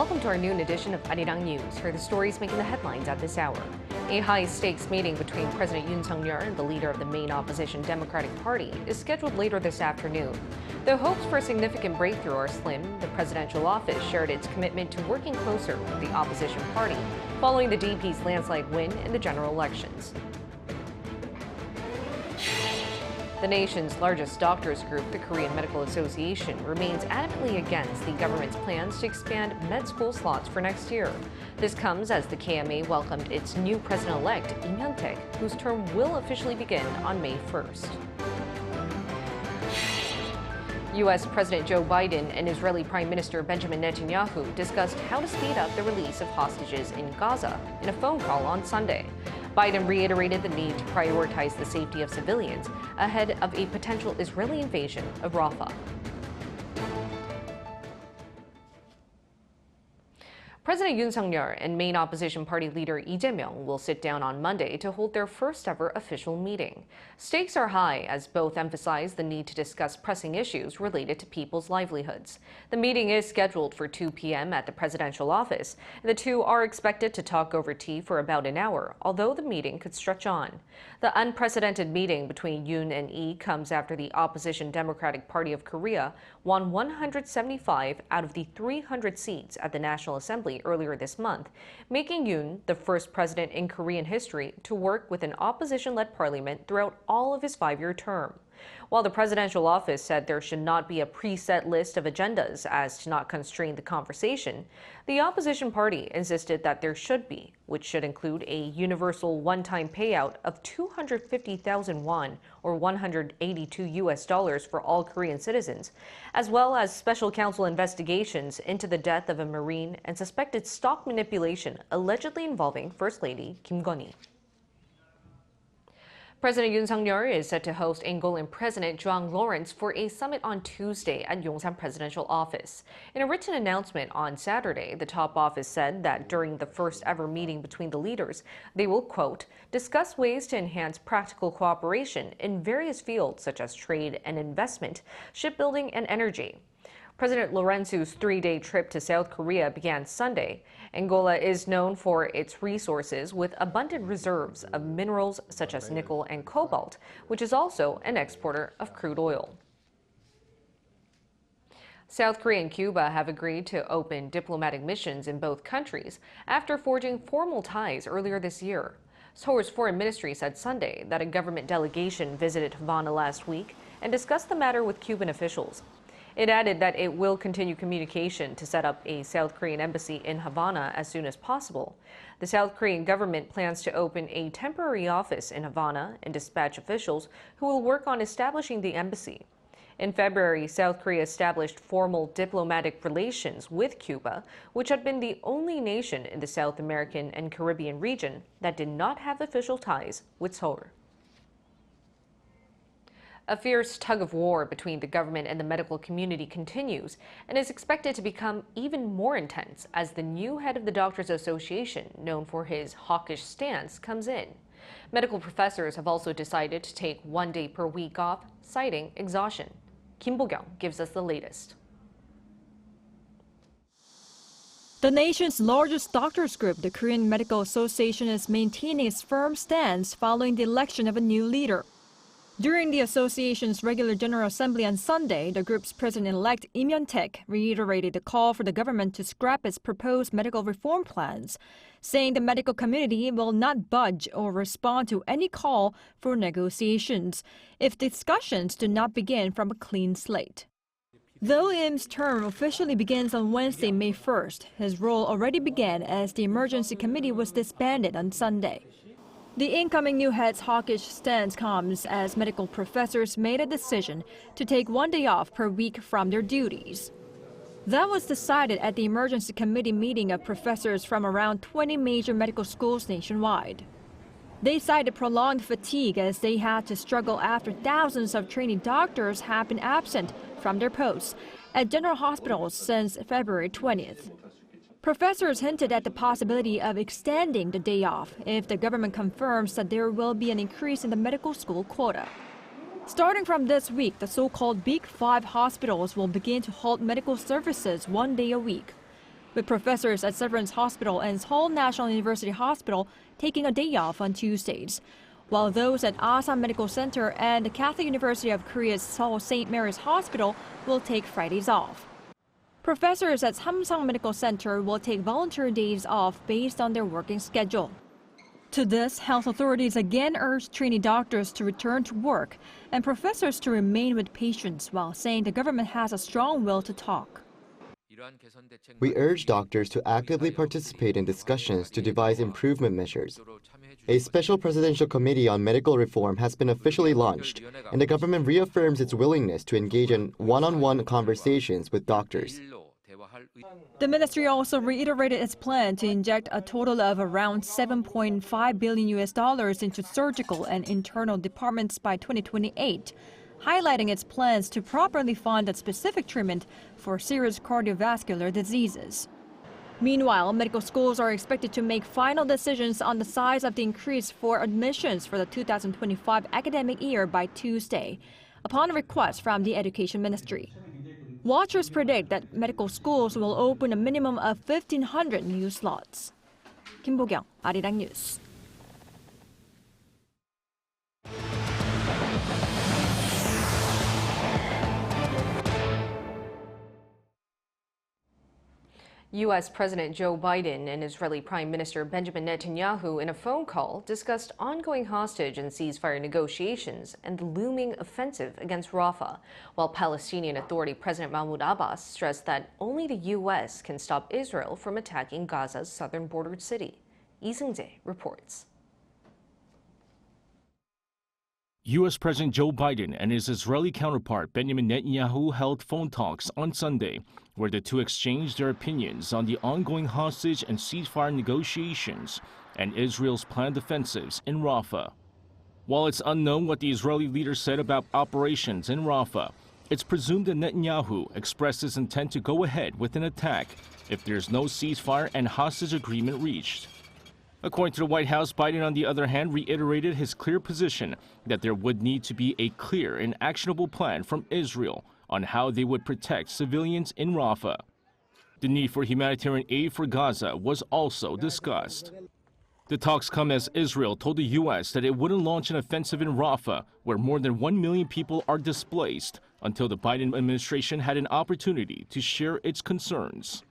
Welcome to our noon edition of Arirang News. Here are the stories making the headlines at this hour. A high-stakes meeting between President Yoon and the leader of the main opposition Democratic Party is scheduled later this afternoon. Though hopes for a significant breakthrough are slim, the presidential office shared its commitment to working closer with the opposition party following the DP's landslide win in the general elections. The nation's largest doctors group, the Korean Medical Association, remains adamantly against the government's plans to expand med school slots for next year. This comes as the KMA welcomed its new president-elect, Yoon, whose term will officially begin on May 1st. U.S. President Joe Biden and Israeli Prime Minister Benjamin Netanyahu discussed how to speed up the release of hostages in Gaza in a phone call on Sunday. Biden reiterated the need to prioritize the safety of civilians ahead of a potential Israeli invasion of Rafah. President Yoon and main opposition party leader Lee Jae-myung will sit down on Monday to hold their first-ever official meeting. Stakes are high as both emphasize the need to discuss pressing issues related to people's livelihoods. The meeting is scheduled for 2 p.m. at the presidential office. The two are expected to talk over tea for about an hour, although the meeting could stretch on. The unprecedented meeting between Yoon and Lee comes after the opposition Democratic Party of Korea won 175 out of the 300 seats at the National Assembly earlier this month, making Yoon the first president in Korean history to work with an opposition-led parliament throughout all of his 5-year term. While the presidential office said there should not be a preset list of agendas as to not constrain the conversation, the opposition party insisted that there should be, which should include a universal one-time payout of 250,000 won or $182 for all Korean citizens, as well as special counsel investigations into the death of a Marine and suspected stock manipulation allegedly involving First Lady Kim Gun-hee. President Yoon is set to host Angolan President João Lourenço for a summit on Tuesday at Yongsan Presidential Office. In a written announcement on Saturday, the top office said that during the first ever meeting between the leaders, they will, quote, discuss ways to enhance practical cooperation in various fields such as trade and investment, shipbuilding and energy. President Lourenço's 3-day trip to South Korea began Sunday. Angola is known for its resources with abundant reserves of minerals such as nickel and cobalt, which is also an exporter of crude oil. South Korea and Cuba have agreed to open diplomatic missions in both countries after forging formal ties earlier this year. Seoul's foreign ministry said Sunday that a government delegation visited Havana last week and discussed the matter with Cuban officials. It added that it will continue communication to set up a South Korean embassy in Havana as soon as possible. The South Korean government plans to open a temporary office in Havana and dispatch officials who will work on establishing the embassy. In February, South Korea established formal diplomatic relations with Cuba, which had been the only nation in the South American and Caribbean region that did not have official ties with Seoul. A fierce tug-of-war between the government and the medical community continues and is expected to become even more intense as the new head of the Doctors Association, known for his hawkish stance, comes in. Medical professors have also decided to take 1 day per week off, citing exhaustion. Kim Bo-kyung gives us the latest. The nation's largest doctors group, the Korean Medical Association, is maintaining its firm stance following the election of a new leader. During the association's regular General Assembly on Sunday, the group's president-elect Lee Myung-taek reiterated the call for the government to scrap its proposed medical reform plans, saying the medical community will not budge or respond to any call for negotiations if discussions do not begin from a clean slate. Though Im's term officially begins on Wednesday, May 1st, his role already began as the emergency committee was disbanded on Sunday. The incoming new head's hawkish stance comes as medical professors made a decision to take 1 day off per week from their duties. That was decided at the emergency committee meeting of professors from around 20 major medical schools nationwide. They cited prolonged fatigue as they had to struggle after thousands of trainee doctors have been absent from their posts at general hospitals since February 20th. Professors hinted at the possibility of extending the day off if the government confirms that there will be an increase in the medical school quota. Starting from this week, the so-called Big Five hospitals will begin to halt medical services 1 day a week. with professors at Severance Hospital and Seoul National University Hospital taking a day off on Tuesdays, while those at Asan Medical Center and the Catholic University of Korea's Seoul St. Mary's Hospital will take Fridays off. Professors at Samsung Medical Center will take voluntary days off based on their working schedule. To this, health authorities again urged trainee doctors to return to work and professors to remain with patients while saying the government has a strong will to talk. We urge doctors to actively participate in discussions to devise improvement measures. A special presidential committee on medical reform has been officially launched, and the government reaffirms its willingness to engage in one-on-one conversations with doctors. The ministry also reiterated its plan to inject a total of around $7.5 billion into surgical and internal departments by 2028, highlighting its plans to properly fund a specific treatment for serious cardiovascular diseases. Meanwhile, medical schools are expected to make final decisions on the size of the increase for admissions for the 2025 academic year by Tuesday, upon a request from the Education Ministry. Watchers predict that medical schools will open a minimum of 1,500 new slots. Kim Bo-kyung, Arirang News. U.S. President Joe Biden and Israeli Prime Minister Benjamin Netanyahu in a phone call discussed ongoing hostage and ceasefire negotiations and the looming offensive against Rafah, while Palestinian Authority President Mahmoud Abbas stressed that only the U.S. can stop Israel from attacking Gaza's southern bordered city. Lee Seung-jae reports. U.S. President Joe Biden and his Israeli counterpart Benjamin Netanyahu held phone talks on Sunday, where the two exchanged their opinions on the ongoing hostage and ceasefire negotiations and Israel's planned offensives in Rafah. While it's unknown what the Israeli leader said about operations in Rafah, it's presumed that Netanyahu expressed his intent to go ahead with an attack if there's no ceasefire and hostage agreement reached. According to the White House, Biden, on the other hand, reiterated his clear position that there would need to be a clear and actionable plan from Israel on how they would protect civilians in Rafah. The need for humanitarian aid for Gaza was also discussed. The talks come as Israel told the U.S. that it wouldn't launch an offensive in Rafah, where more than 1 million people are displaced, until the Biden administration had an opportunity to share its concerns.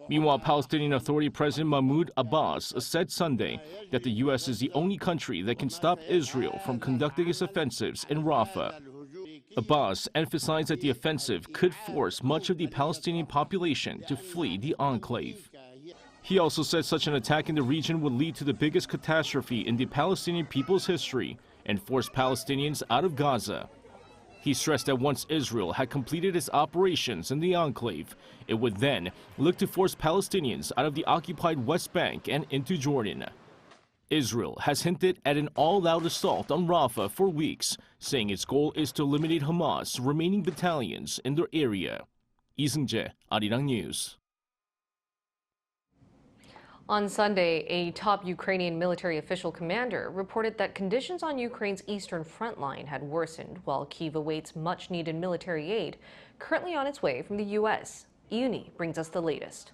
Meanwhile, Palestinian Authority President Mahmoud Abbas said Sunday that the U.S. is the only country that can stop Israel from conducting its offensives in Rafah. Abbas emphasized that the offensive could force much of the Palestinian population to flee the enclave. He also said such an attack in the region would lead to the biggest catastrophe in the Palestinian people's history and force Palestinians out of Gaza. He stressed that once Israel had completed its operations in the enclave, it would then look to force Palestinians out of the occupied West Bank and into Jordan. Israel has hinted at an all-out assault on Rafah for weeks, saying its goal is to eliminate Hamas' remaining battalions in their area. Lee Seung-jae, Arirang News. On Sunday, a top Ukrainian military official commander reported that conditions on Ukraine's eastern front line had worsened, while Kyiv awaits much-needed military aid currently on its way from the U.S. Yoon brings us the latest.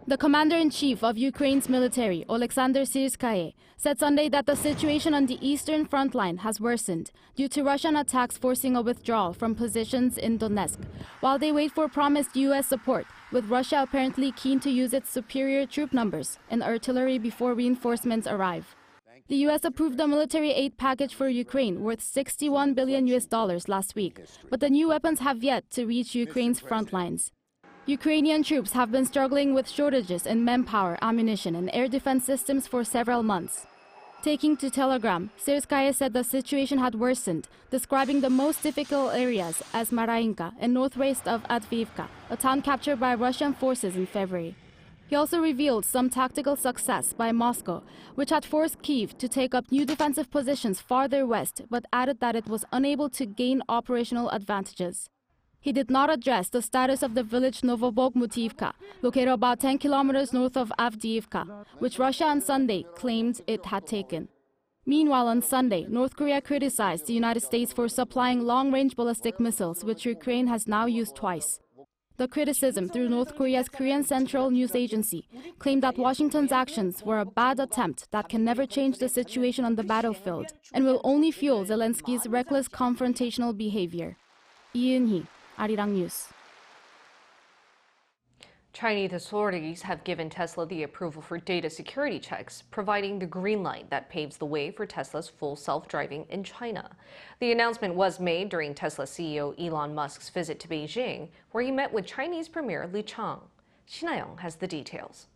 The commander-in-chief of Ukraine's military, Oleksandr Syrskyi, said Sunday that the situation on the eastern front line has worsened due to Russian attacks forcing a withdrawal from positions in Donetsk, while they wait for promised U.S. support, with Russia apparently keen to use its superior troop numbers and artillery before reinforcements arrive. The U.S. approved a military aid package for Ukraine worth $61 billion last week, but the new weapons have yet to reach Ukraine's front lines. Ukrainian troops have been struggling with shortages in manpower, ammunition, and air defense systems for several months. Taking to Telegram, Syrskyi said the situation had worsened, describing the most difficult areas as Mariinka and northwest of Avdiivka, a town captured by Russian forces in February. He also revealed some tactical success by Moscow, which had forced Kyiv to take up new defensive positions farther west, but added that it was unable to gain operational advantages. He did not address the status of the village Novobogmutivka, located about 10 kilometers north of Avdiivka, which Russia on Sunday claimed it had taken. Meanwhile, on Sunday, North Korea criticized the United States for supplying long-range ballistic missiles, which Ukraine has now used twice. The criticism through North Korea's Korean Central News Agency claimed that Washington's actions were a bad attempt that can never change the situation on the battlefield and will only fuel Zelensky's reckless confrontational behavior. Lee Eun-hee, Arirang News. Chinese authorities have given Tesla the approval for data security checks, providing the green light that paves the way for Tesla's full self-driving in China. The announcement was made during Tesla CEO Elon Musk's visit to Beijing, where he met with Chinese Premier Li Chang. Shinayong has the details.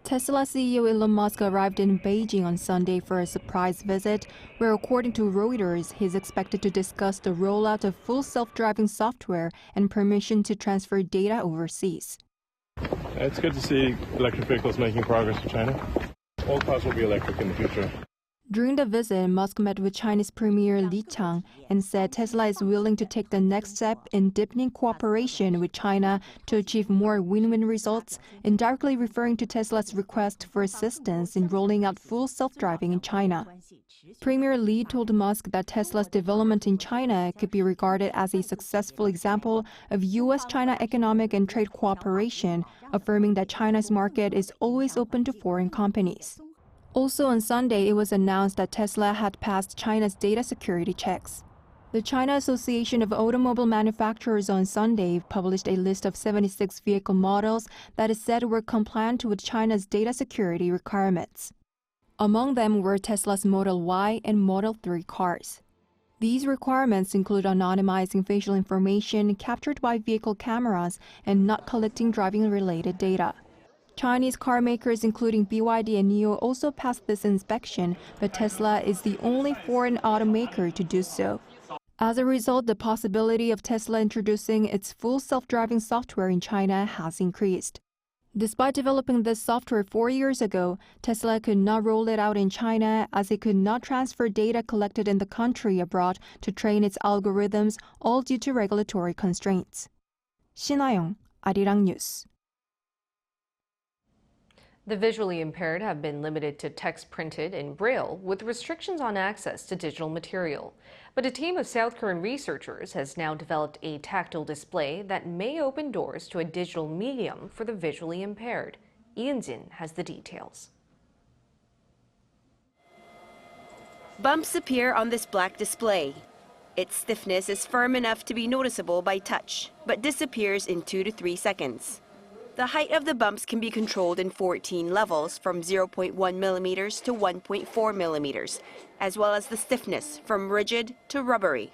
Tesla CEO Elon Musk arrived in Beijing on Sunday for a surprise visit, where, according to Reuters, he's expected to discuss the rollout of full self-driving software and permission to transfer data overseas. It's good to see electric vehicles making progress in China. All cars will be electric in the future. During the visit, Musk met with Chinese Premier Li Chang and said Tesla is willing to take the next step in deepening cooperation with China to achieve more win-win results, indirectly referring to Tesla's request for assistance in rolling out full self-driving in China. Premier Li told Musk that Tesla's development in China could be regarded as a successful example of U.S.-China economic and trade cooperation, affirming that China's market is always open to foreign companies. Also on Sunday, it was announced that Tesla had passed China's data security checks. The China Association of Automobile Manufacturers on Sunday published a list of 76 vehicle models that is said were compliant with China's data security requirements. Among them were Tesla's Model Y and Model 3 cars. These requirements include anonymizing facial information captured by vehicle cameras and not collecting driving-related data. Chinese car makers including BYD and NIO also passed this inspection, but Tesla is the only foreign automaker to do so. As a result, the possibility of Tesla introducing its full self-driving software in China has increased. Despite developing this software 4 years ago, Tesla could not roll it out in China as it could not transfer data collected in the country abroad to train its algorithms, all due to regulatory constraints. Shinayong, Arirang News. The visually impaired have been limited to text printed in Braille with restrictions on access to digital material. But a team of South Korean researchers has now developed a tactile display that may open doors to a digital medium for the visually impaired. Yoon has the details. Bumps appear on this black display. Its stiffness is firm enough to be noticeable by touch, but disappears in 2 to 3 seconds. The height of the bumps can be controlled in 14 levels from 0.1 millimeters to 1.4 millimeters, as well as the stiffness from rigid to rubbery.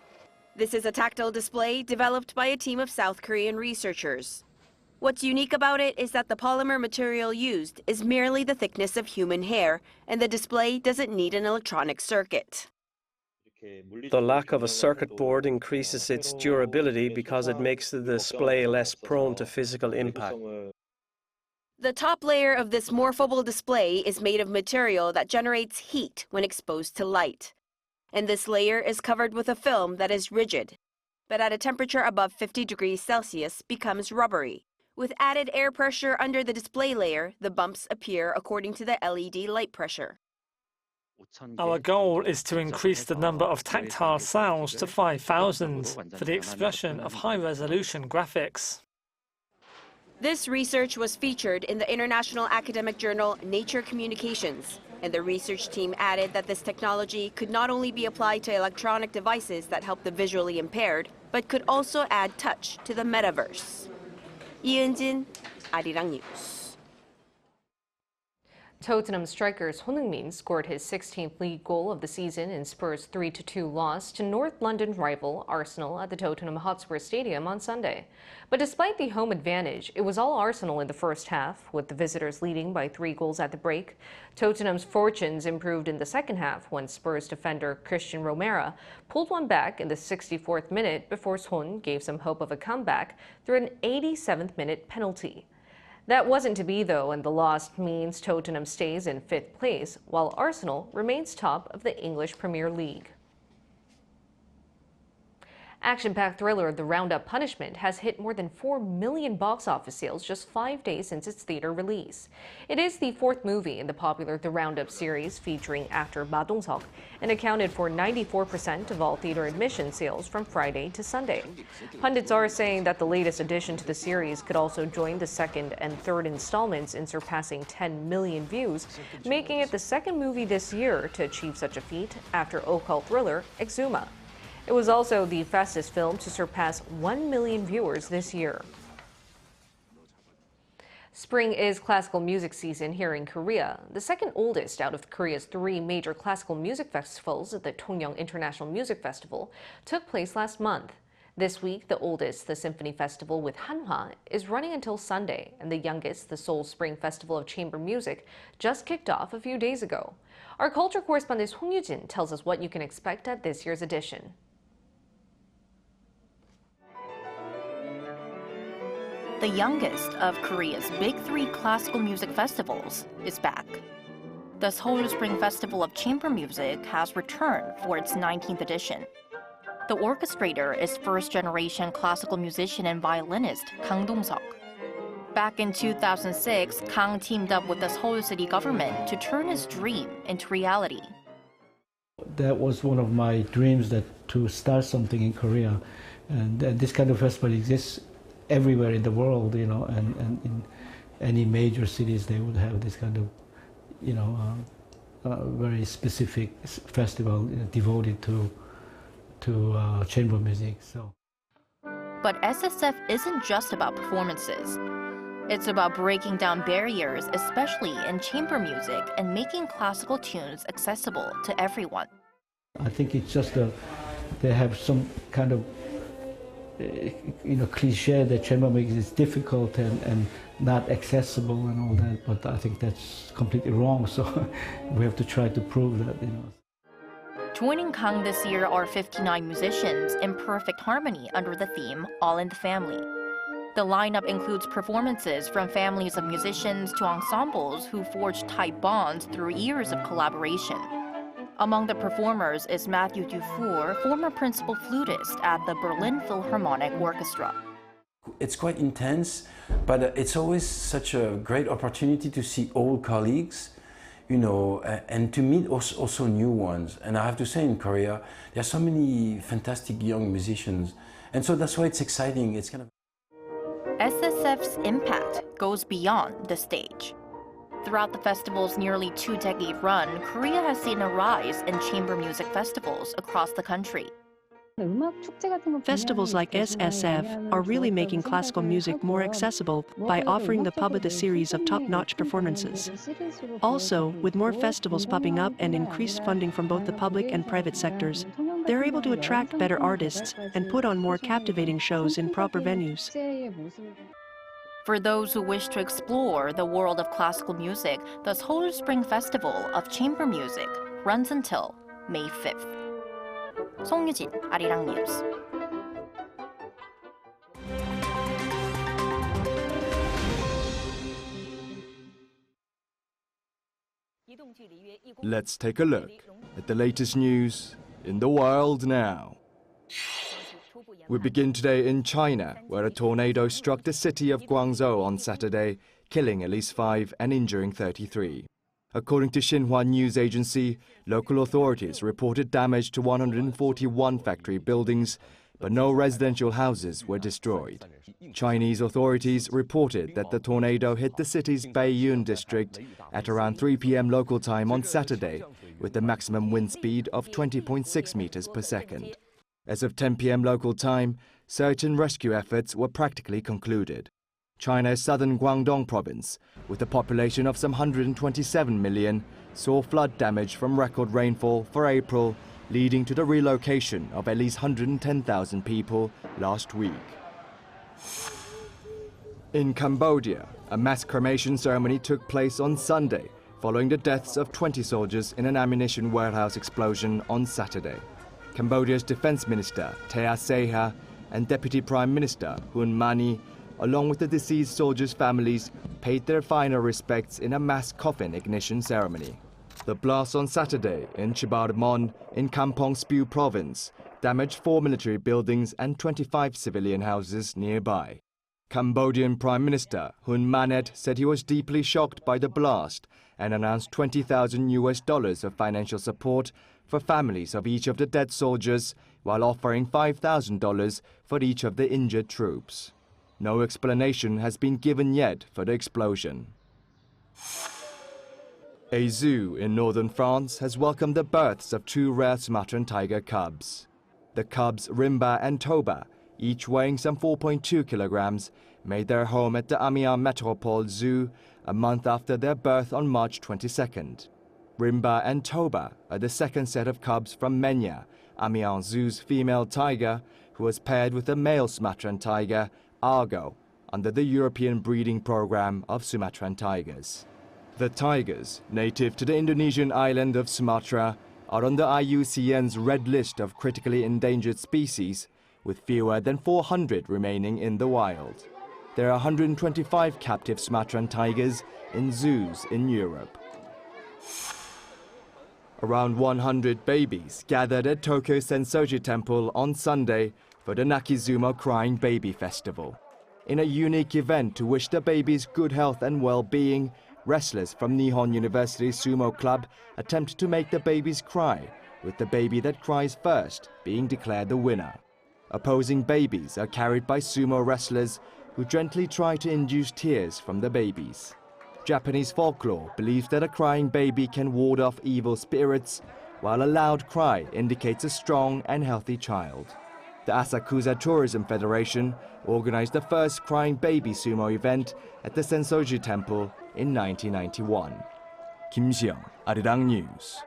This is a tactile display developed by a team of South Korean researchers. What's unique about it is that the polymer material used is merely the thickness of human hair, and the display doesn't need an electronic circuit. The lack of a circuit board increases its durability because it makes the display less prone to physical impact. The top layer of this morphable display is made of material that generates heat when exposed to light. And this layer is covered with a film that is rigid, but at a temperature above 50 degrees Celsius becomes rubbery. With added air pressure under the display layer, the bumps appear according to the LED light pressure. Our goal is to increase the number of tactile cells to 5,000 for the expression of high-resolution graphics. This research was featured in the international academic journal Nature Communications, and the research team added that this technology could not only be applied to electronic devices that help the visually impaired, but could also add touch to the metaverse. Yoon, Arirang News. Tottenham striker Son Heung-min scored his 16th league goal of the season in Spurs' 3-2 loss to North London rival Arsenal at the Tottenham Hotspur Stadium on Sunday. But despite the home advantage, it was all Arsenal in the first half, with the visitors leading by 3 goals at the break. Tottenham's fortunes improved in the second half when Spurs defender Christian Romero pulled one back in the 64th minute before Son gave some hope of a comeback through an 87th minute penalty. That wasn't to be, though, and the loss means Tottenham stays in 5th place, while Arsenal remains top of the English Premier League. Action-packed thriller The Roundup Punishment has hit more than 4 million box office sales just 5 days since its theater release. It is the fourth movie in the popular The Roundup series featuring actor Ma Dong-seok and accounted for 94% of all theater admission sales from Friday to Sunday. Pundits are saying that the latest addition to the series could also join the second and third installments in surpassing 10 million views, making it the second movie this year to achieve such a feat after occult thriller Exuma. It was also the fastest film to surpass 1 million viewers this year. Spring is classical music season here in Korea. The second oldest out of Korea's 3 major classical music festivals, the Tongyeong International Music Festival, took place last month. This week, the oldest, the Symphony Festival with Hanhwa, is running until Sunday, and the youngest, the Seoul Spring Festival of Chamber Music, just kicked off a few days ago. Our culture correspondent Hong Yoo-jin tells us what you can expect at this year's edition. The youngest of Korea's big 3 classical music festivals is back. The Seoul Spring Festival of Chamber Music has returned for its 19th edition. The orchestrator is first-generation classical musician and violinist Kang Dong-seok. Back in 2006, Kang teamed up with the Seoul city government to turn his dream into reality. That was one of my dreams, that to start something in Korea, and this kind of festival exists everywhere in the world, and in any major cities they would have this kind of, very specific festival devoted to chamber music. So. But SSF isn't just about performances. It's about breaking down barriers, especially in chamber music, and making classical tunes accessible to everyone. I think it's just they have some kind of cliche that chamber music is difficult and not accessible and all that, but I think that's completely wrong, so we have to try to prove that. Joining Kang this year are 59 musicians in perfect harmony under the theme All in the Family. The lineup includes performances from families of musicians to ensembles who forged tight bonds through years of collaboration. Among the performers is Matthew Dufour, former principal flutist at the Berlin Philharmonic Orchestra. It's quite intense, but it's always such a great opportunity to see old colleagues, and to meet also new ones. And I have to say, in Korea, there are so many fantastic young musicians, and so that's why it's exciting. It's kind of SSF's impact goes beyond the stage. Throughout the festival's nearly 2-decade run, Korea has seen a rise in chamber music festivals across the country. Festivals like SSF are really making classical music more accessible by offering the public a series of top-notch performances. Also, with more festivals popping up and increased funding from both the public and private sectors, they're able to attract better artists and put on more captivating shows in proper venues. For those who wish to explore the world of classical music, the Seoul Spring Festival of Chamber Music runs until May 5th. Song Yoo-jin, Arirang News. Let's take a look at the latest news in the world now. We begin today in China, where a tornado struck the city of Guangzhou on Saturday, killing at least 5 and injuring 33. According to Xinhua news agency, local authorities reported damage to 141 factory buildings, but no residential houses were destroyed. Chinese authorities reported that the tornado hit the city's Yoon district at around 3 p.m. local time on Saturday, with a maximum wind speed of 20.6 meters per second. As of 10 p.m. local time, search and rescue efforts were practically concluded. China's southern Guangdong province, with a population of some 127 million, saw flood damage from record rainfall for April, leading to the relocation of at least 110,000 people last week. In Cambodia, a mass cremation ceremony took place on Sunday, following the deaths of 20 soldiers in an ammunition warehouse explosion on Saturday. Cambodia's Defense Minister, Thea Seha, and Deputy Prime Minister, Hun Mani, along with the deceased soldiers' families, paid their final respects in a mass coffin ignition ceremony. The blast on Saturday in Chibardamon in Kampong Speu province damaged 4 military buildings and 25 civilian houses nearby. Cambodian Prime Minister Hun Manet said he was deeply shocked by the blast and announced $20,000 of financial support for families of each of the dead soldiers, while offering $5,000 for each of the injured troops. No explanation has been given yet for the explosion. A zoo in northern France has welcomed the births of 2 rare Sumatran tiger cubs. The cubs Rimba and Toba, each weighing some 4.2 kilograms, made their home at the Amiens Metropole Zoo a month after their birth on March 22nd. Rimba and Toba are the second set of cubs from Menya, Amiens Zoo's female tiger, who was paired with a male Sumatran tiger, Argo, under the European breeding program of Sumatran tigers. The tigers, native to the Indonesian island of Sumatra, are on the IUCN's red list of critically endangered species, with fewer than 400 remaining in the wild. There are 125 captive Sumatran tigers in zoos in Europe. Around 100 babies gathered at Tokyo's Sensoji Temple on Sunday for the Nakizumo Crying Baby Festival. In a unique event to wish the babies good health and well-being, wrestlers from Nihon University Sumo Club attempt to make the babies cry, with the baby that cries first being declared the winner. Opposing babies are carried by sumo wrestlers who gently try to induce tears from the babies. Japanese folklore believes that a crying baby can ward off evil spirits, while a loud cry indicates a strong and healthy child. The Asakusa Tourism Federation organized the first crying baby sumo event at the Sensoji Temple in 1991. Kim Seong, Arirang News.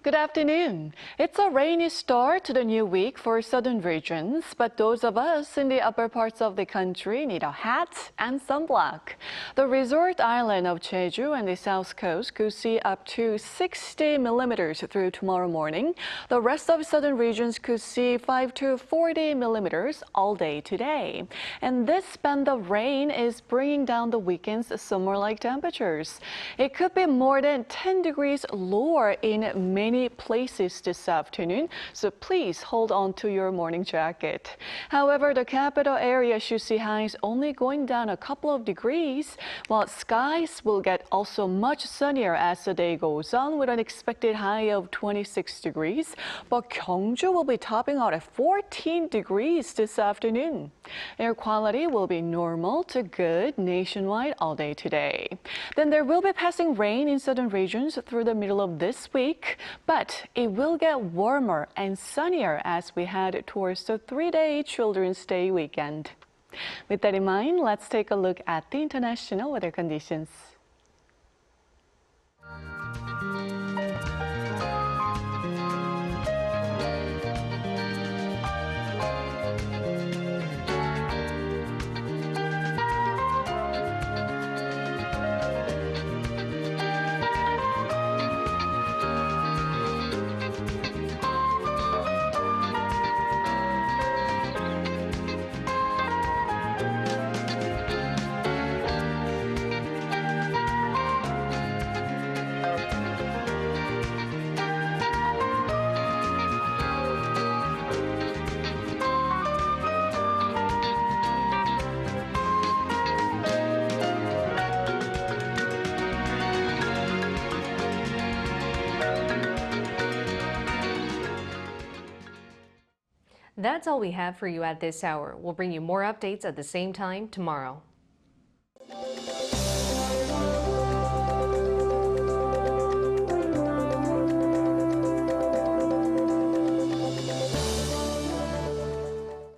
Good afternoon. It's a rainy start to the new week for southern regions, but those of us in the upper parts of the country need a hat and sunblock. The resort island of Jeju and the south coast could see up to 60 millimeters through tomorrow morning. The rest of southern regions could see 5 to 40 millimeters all day today. And this band of rain is bringing down the weekend's summer-like temperatures. It could be more than 10 degrees lower in many places this afternoon, so please hold on to your morning jacket. However, the capital area should see highs only going down a couple of degrees, while skies will get also much sunnier as the day goes on, with an expected high of 26 degrees. But Gyeongju will be topping out at 14 degrees this afternoon. Air quality will be normal to good nationwide all day today. Then there will be passing rain in southern regions through the middle of this week, but it will get warmer and sunnier as we head towards the 3-day Children's Day weekend. With that in mind, let's take a look at the international weather conditions. That's all we have for you at this hour. We'll bring you more updates at the same time tomorrow.